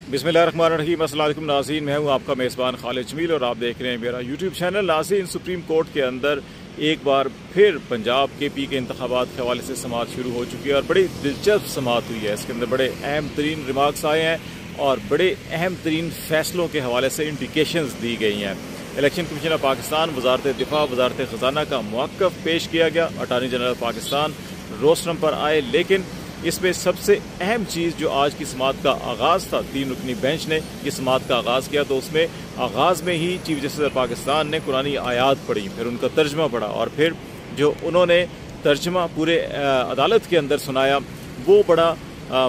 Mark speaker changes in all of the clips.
Speaker 1: बिस्मिल्लाहिर्रहमानिर्रहीम। अस्सलाम वालेकुम नाज़रीन, मैं हूं आपका मेज़बान खालिद जमील और आप देख रहे हैं मेरा यूट्यूब चैनल। नाज़रीन, सुप्रीम कोर्ट के अंदर एक बार फिर पंजाब के पी के इंतखाबात के हवाले से समाअत शुरू हो चुकी है और बड़ी दिलचस्प समाअत हुई है। इसके अंदर बड़े अहम तरीन रिमार्क्स आए हैं और बड़े अहम तरीन फैसलों के हवाले से इंडिकेशंस दी गई हैं। इलेक्शन कमीशन ऑफ पाकिस्तान, वजारत दिफा, वजारत ख़जाना का मौक़िफ़ पेश किया गया। अटारनी जनरल पाकिस्तान रोस्टरम पर आए, लेकिन इसमें सबसे अहम चीज़ जो आज की समाअत का आगाज़ था, 3 रुकनी बेंच ने ये समाअत का आगाज़ किया, तो उसमें आगाज़ में ही चीफ जस्टिस ऑफ पाकिस्तान ने कुरानी आयात पढ़ी, फिर उनका तर्जमा पढ़ा और फिर जो उन्होंने तर्जमा पूरे अदालत के अंदर सुनाया वो बड़ा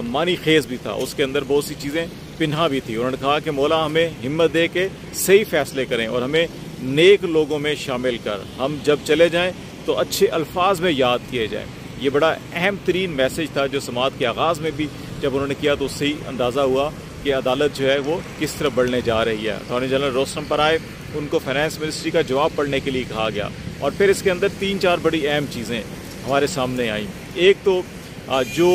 Speaker 1: मानी खेज भी था। उसके अंदर बहुत सी चीज़ें पिन्हा भी थी। उन्होंने कहा कि मौला हमें हिम्मत दे के सही फैसले करें और हमें नेक लोगों में शामिल कर, हम जब चले जाएँ तो अच्छे अल्फाज में याद किए जाएँ। ये बड़ा अहम तरीन मैसेज था जो समाअत के आगाज़ में भी जब उन्होंने किया तो उससे ही अंदाज़ा हुआ कि अदालत जो है वो किस तरफ बढ़ने जा रही है। अटॉर्नी जनरल रोस्टरम पर आए, उनको फाइनेंस मिनिस्ट्री का जवाब पढ़ने के लिए कहा गया और फिर इसके अंदर 3-4 बड़ी अहम चीज़ें हमारे सामने आईं। एक तो जो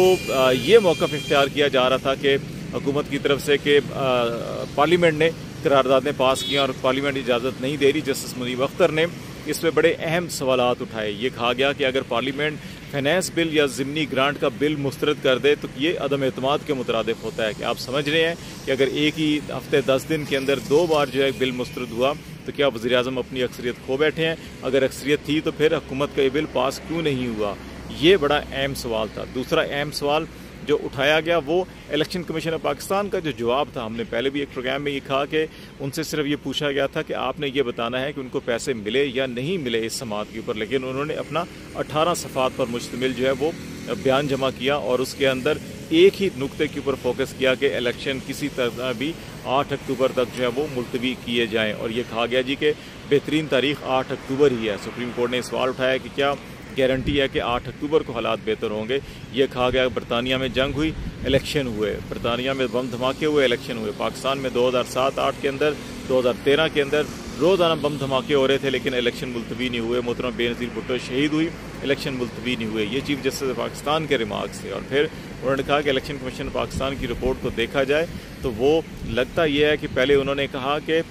Speaker 1: ये मौक़िफ़ इख्तियार किया जा रहा था कि हुकूमत की तरफ से कि पार्लियामेंट ने करारदादें पास की और पार्लियामेंट इजाज़त नहीं दे रही। जस्टिस मुनीब अख्तर ने इस पर बड़े अहम सवालात उठाए। ये कहा गया कि अगर पार्लियामेंट फाइनेंस बिल या ज़िमनी ग्रांट का बिल मुस्तरद कर दे तो ये अदम एतमाद के मुतरादिफ होता है कि आप समझ रहे हैं कि अगर एक ही हफ्ते 10 दिन के अंदर 2 बार जो है बिल मुस्तरद हुआ तो क्या वज़ीर आज़म अपनी अक्सरियत खो बैठे हैं? अगर अक्सरियत थी तो फिर हुकूमत का ये बिल पास क्यों नहीं हुआ? ये बड़ा अहम सवाल था। दूसरा अहम सवाल जो उठाया गया वो इलेक्शन कमीशन ऑफ पाकिस्तान का जो जवाब था। हमने पहले भी एक प्रोग्राम में ये कहा कि उनसे सिर्फ ये पूछा गया था कि आपने ये बताना है कि उनको पैसे मिले या नहीं मिले इस समाअत के ऊपर, लेकिन उन्होंने अपना 18 सफ़ात पर मुश्तमिल जो है वो बयान जमा किया और उसके अंदर एक ही नुक्ते के ऊपर फोकस किया कि इलेक्शन किसी तरह भी 8 अक्टूबर तक जो है वो मुलतवी किए जाएँ। और ये कहा गया जी कि बेहतरीन तारीख 8 अक्टूबर ही है। सुप्रीम कोर्ट ने सवाल उठाया कि क्या गारंटी है कि 8 अक्टूबर को हालात बेहतर होंगे? ये कहा गया बरतानिया में जंग हुई, इलेक्शन हुए, बरतानिया में बम धमाके हुए, इलेक्शन हुए। पाकिस्तान में 2007-8 के अंदर, 2013 के अंदर रोज़ाना बम धमाके हो रहे थे लेकिन इलेक्शन मुलतवी नहीं हुए। मोहतरम बेनज़ीर भुट्टो शहीद हुई, इलेक्शन मुलतवी नहीं हुए। ये चीफ जस्टिस पाकिस्तान के रिमार्क्स थे। और फिर उन्होंने कहा कि इलेक्शन कमीशन पाकिस्तान की रिपोर्ट को देखा जाए तो वो लगता यह है कि पहले उन्होंने कहा कि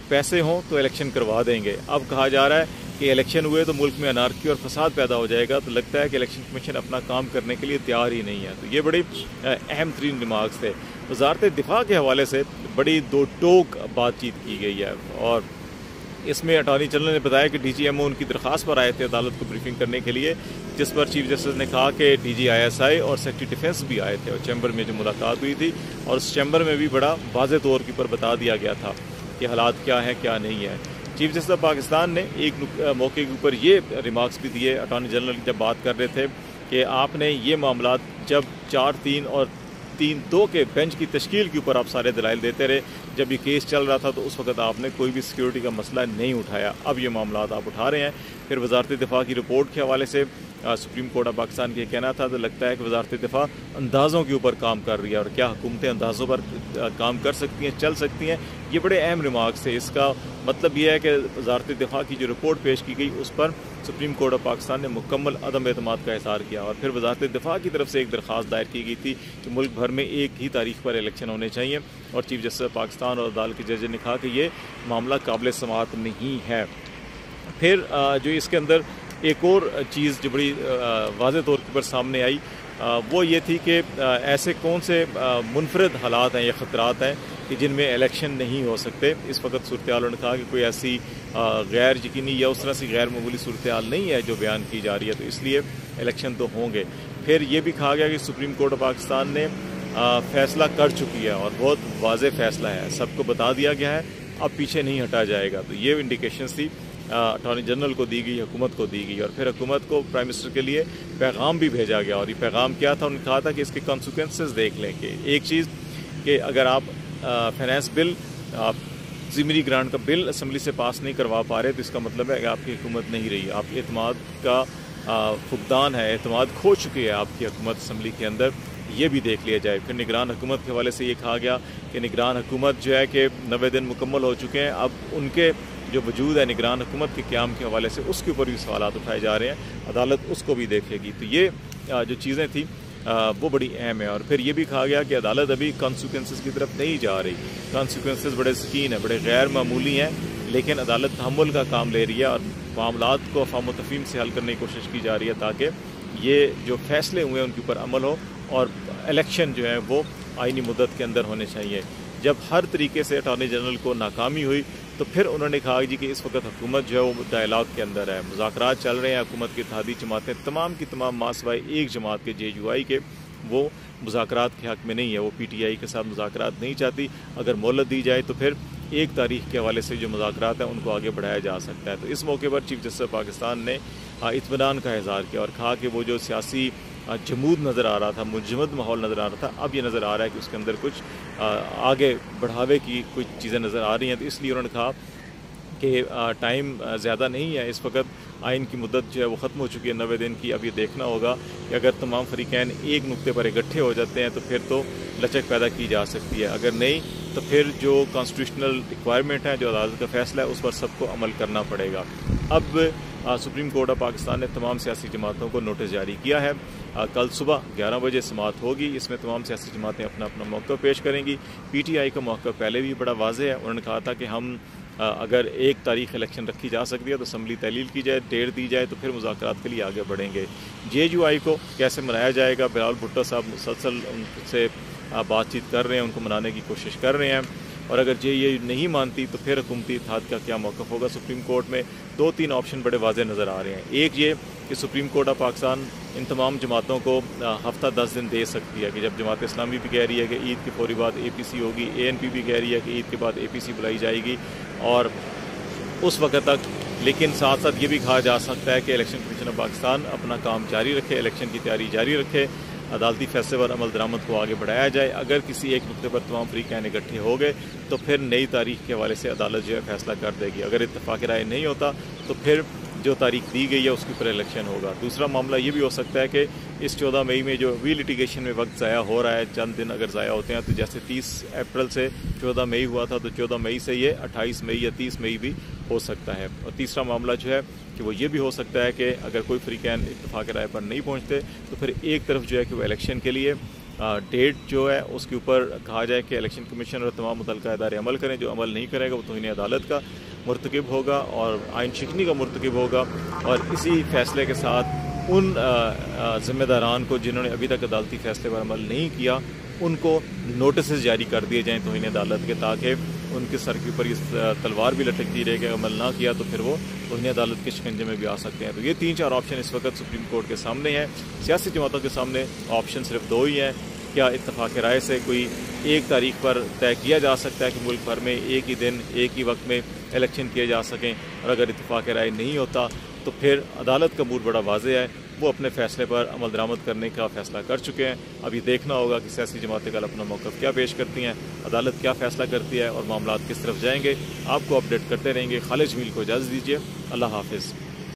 Speaker 1: पैसे हों तो इलेक्शन करवा देंगे, अब कहा जा रहा है कि इलेक्शन हुए तो मुल्क में अनारकी और फसाद पैदा हो जाएगा। तो लगता है कि इलेक्शन कमीशन अपना काम करने के लिए तैयार ही नहीं है। तो ये बड़ी अहम तरीन रिमार्क्स थे। वजारत दिफा के हवाले से बड़ी दो टोक बातचीत की गई है और इसमें अटॉर्नी जनरल ने बताया कि DGMO उनकी दरख्वास्त पर आए थे अदालत को ब्रीफिंग करने के लिए, जिस पर चीफ जस्टिस ने कहा कि DG ISI और सेक्रेटरी डिफेंस भी आए थे और चैम्बर में जो मुलाकात हुई थी और उस चैम्बर में भी बड़ा वाज़ेह तौर के ऊपर बता दिया गया था कि हालात क्या हैं क्या नहीं है। चीफ जस्टिस पाकिस्तान ने एक मौके के ऊपर ये रिमार्क्स भी दिए। अटॉर्नी जनरल जब बात कर रहे थे कि आपने ये मामला जब 4-3 और 3-2 के बेंच की तश्कील के ऊपर आप सारे दलाइल देते रहे, जब ये केस चल रहा था तो उस वक्त आपने कोई भी सिक्योरिटी का मसला नहीं उठाया, अब ये मामला आप उठा रहे हैं। फिर वजारत दिफा की रिपोर्ट के हवाले से सुप्रीम कोर्ट ऑफ पाकिस्तान के कहना था तो लगता है कि वजारत दिफा अंदाज़ों के ऊपर काम कर रही है और क्या हुकूमतें अंदाज़ों पर काम कर सकती हैं, चल सकती हैं? ये बड़े अहम रिमार्क्स थे। इसका मतलब यह है कि वजारत दिफा की जो रिपोर्ट पेश की गई उस पर सुप्रीम कोर्ट ऑफ पाकिस्तान ने मुकम्मल अदम एतमाद का इज़हार किया और फिर वजारत दिफा की तरफ से एक दरख्वास्त दायर की गई थी कि मुल्क भर में एक ही तारीख पर इलेक्शन होने चाहिए और चीफ जस्टिस पाकिस्तान और अदालत के जज ने कहा कि ये मामला काबिल समाअत नहीं है। फिर जो इसके अंदर एक और चीज़ जो बड़ी वाज़ेह तौर पर सामने आई वो ये थी कि ऐसे कौन से मुनफरद हालात हैं या ख़तरात हैं कि जिनमें इलेक्शन नहीं हो सकते। इस वक्त सूरत हाल उन्होंने कहा कि कोई ऐसी गैर यकीनी या उस तरह से गैर मामूली सूरत हाल नहीं है जो बयान की जा रही है, तो इसलिए इलेक्शन तो होंगे। फिर ये भी कहा गया कि सुप्रीम कोर्ट ऑफ पाकिस्तान ने फ़ैसला कर चुकी है और बहुत वाज़ेह फ़ैसला है, सबको बता दिया गया है, अब पीछे नहीं हटा जाएगा। तो ये इंडिकेशंस थी अटॉर्नी जनरल को दी गई, हुकूमत को दी गई और फिर हुकूमत को प्राइम मिनिस्टर के लिए पैगाम भी भेजा गया और ये पैगाम क्या था? उन्होंने कहा था कि इसके कॉन्सिक्वेंसेस देख लें कि एक चीज़ कि अगर आप फाइनेंस बिल, आप ज़िमनी ग्रांट का बिल असम्बली से पास नहीं करवा पा रहे तो इसका मतलब है कि आपकी हुकूमत नहीं रही, आप एतमाद का फुकदान है, एतमाद खो चुकी है आपकी हुकूमत असम्बली के अंदर, ये भी देख लिया जाए। फिर निगरान हुकूमत के हवाले से ये कहा गया कि निगरान हुकूमत जो है कि 90 दिन मुकम्मल हो चुके हैं, अब उनके जो वजूद है निगरान हुकूमत के क़याम के हवाले से उसके ऊपर भी सवालात उठाए जा रहे हैं, अदालत उसको भी देखेगी। तो ये जो चीज़ें थी वो बड़ी अहम है। और फिर ये भी कहा गया कि अदालत अभी कॉन्सिक्वेंसेस की तरफ नहीं जा रही, कॉन्सिक्वेंसेस बड़े सकीन हैं, बड़े गैर मामूली हैं, लेकिन अदालत तहम्मुल का काम ले रही है और मामलात को अफ़ाम व तफ़हीम से हल करने की कोशिश की जा रही है ताकि ये जो फैसले हुए हैं उनके ऊपर अमल हो और इलेक्शन जो है वो आईनी मुद्दत के अंदर होने चाहिए। जब हर तरीके से अटॉर्नी जनरल को नाकामी हुई तो फिर उन्होंने कहा जी कि इस वक्त हुकूमत जो है वो डायलॉग के अंदर है, मुज़ाकरात चल रहे हैं, हुकूमत की इत्तेहादी जमातें तमाम की तमाम मासवाए एक जमात के JUI के वो मुज़ाकरात के हक़ में नहीं है, वो PTI के साथ मुज़ाकरात नहीं चाहती। अगर मोहलत दी जाए तो फिर 1 तारीख के हवाले से जो मुज़ाकरात हैं उनको आगे बढ़ाया जा सकता है। तो इस मौके पर चीफ जस्टिस पाकिस्तान ने इत्मीनान का इज़हार किया और कहा कि वो जो सियासी जमूद नज़र आ रहा था, मुजमद माहौल नज़र आ रहा था, अब ये नज़र आ रहा है कि उसके अंदर कुछ आगे बढ़ावे की कुछ चीज़ें नज़र आ रही हैं। तो इसलिए उन्होंने कहा कि टाइम ज़्यादा नहीं है, इस वक्त आइन की मुद्दत जो है वो ख़त्म हो चुकी है 90 दिन की। अब ये देखना होगा कि अगर तमाम फरीकैन एक नुक्ते पर इकट्ठे हो जाते हैं तो फिर तो लचक पैदा की जा सकती है, अगर नहीं तो फिर जो कॉन्स्टिट्यूशनल रिक्वायरमेंट है, जो अदालत का फैसला है, उस पर सबको अमल करना पड़ेगा। अब सुप्रीम कोर्ट ऑफ पाकिस्तान ने तमाम सियासी जमातों को नोटिस जारी किया है। कल सुबह 11 बजे समाअत होगी, इसमें तमाम सियासी जमातें अपना अपना मौक़िफ़ पेश करेंगी। PTI का मौक़िफ़ पहले भी बड़ा वाज़ेह है, उन्होंने कहा था कि हम अगर 1 तारीख इलेक्शन रखी जा सकती है तो असम्बली तहलील की जाए, डेट दी जाए तो फिर मुज़ाकरात के लिए आगे बढ़ेंगे। JUI को कैसे मनाया जाएगा, बिलावल भुट्टो साहब मुसलसल उनसे बातचीत कर रहे हैं, उनको मनाने की कोशिश कर रहे हैं। और अगर JUI नहीं मानती तो फिर हुकूमती इत्तेहाद का क्या मौक़िफ़ होगा। सुप्रीम कोर्ट में 2-3 ऑप्शन बड़े वाज़ेह नज़र आ रहे हैं। एक ये कि सुप्रीम कोर्ट ऑफ पाकिस्तान इन तमाम जमातों को हफ़्ता 10 दिन दे सकती है कि जब जमात इस्लामी भी कह रही है कि ईद के फौरी बाद APC होगी, ANP भी कह रही है कि ईद के बाद APC बुलाई जाएगी और उस वक्त तक, लेकिन साथ साथ ये भी कहा जा सकता है कि इलेक्शन कमीशन ऑफ पाकिस्तान अपना काम जारी रखे, इलेक्शन की तैयारी जारी रखे, अदालती फैसले पर अमल दरामद को आगे बढ़ाया जाए। अगर किसी एक नुक्ते पर तमाम फरीक़ैन इकट्ठे हो गए तो फिर नई तारीख के हवाले से अदालत जो है फैसला कर देगी। अगर इत्तफाक़ राय नहीं होता तो फिर जो तारीख दी गई है उसके ऊपर इलेक्शन होगा। दूसरा मामला ये भी हो सकता है कि इस 14 मई में जो वी लिटिगेशन में वक्त ज़ाया हो रहा है, चंद दिन अगर ज़ाया होते हैं तो जैसे 30 अप्रैल से 14 मई हुआ था तो 14 मई से ये 28 मई या 30 मई भी हो सकता है। और तीसरा मामला जो है कि वो ये भी हो सकता है कि अगर कोई फरीक़ैन इत्तफाक़ राय पर नहीं पहुँचते तो फिर एक तरफ जो है कि वो इलेक्शन के लिए डेट जो है उसके ऊपर कहा जाए कि इलेक्शन कमीशन और तमाम मुतल्लिक़ा इदारे अमल करें, जो अमल नहीं करेगा वो तौहीन अदालत का मुर्तकिब होगा और आइन शिकनी का मुर्तकिब होगा। और इसी फैसले के साथ उन ज़िम्मेदारान को जिन्होंने अभी तक अदालती फैसले पर अमल नहीं किया उनको नोटिस जारी कर दिए जाएँ तौहीन अदालत के, ताकि उनके सर के ऊपर इस तलवार भी लटकती रहे कि अमल ना किया तो फिर वो तौहीन अदालत के शिकंजे में भी आ सकते हैं। तो ये 3-4 ऑप्शन इस वक्त सुप्रीम कोर्ट के सामने हैं। सियासी जमातों के सामने ऑप्शन सिर्फ 2 ही हैं। क्या इत्तफाक़ राय से कोई 1 तारीख पर तय किया जा सकता है कि मुल्क भर में एक ही दिन एक ही वक्त में इलेक्शन किए जा सकें, और अगर इत्तफाक़ राय नहीं होता तो फिर अदालत का मूड बड़ा वाज़ेह है, वो अपने फ़ैसले पर अमल दरामद करने का फ़ैसला कर चुके हैं। अब ये देखना होगा कि सियासी जमातें कल अपना मौक़िफ़ क्या पेश करती हैं, अदालत क्या फ़ैसला करती है और मामलात किस तरफ जाएंगे। आपको अपडेट करते रहेंगे। खालिद जमील को इजाज़त दीजिए। अल्लाह हाफ़िज़।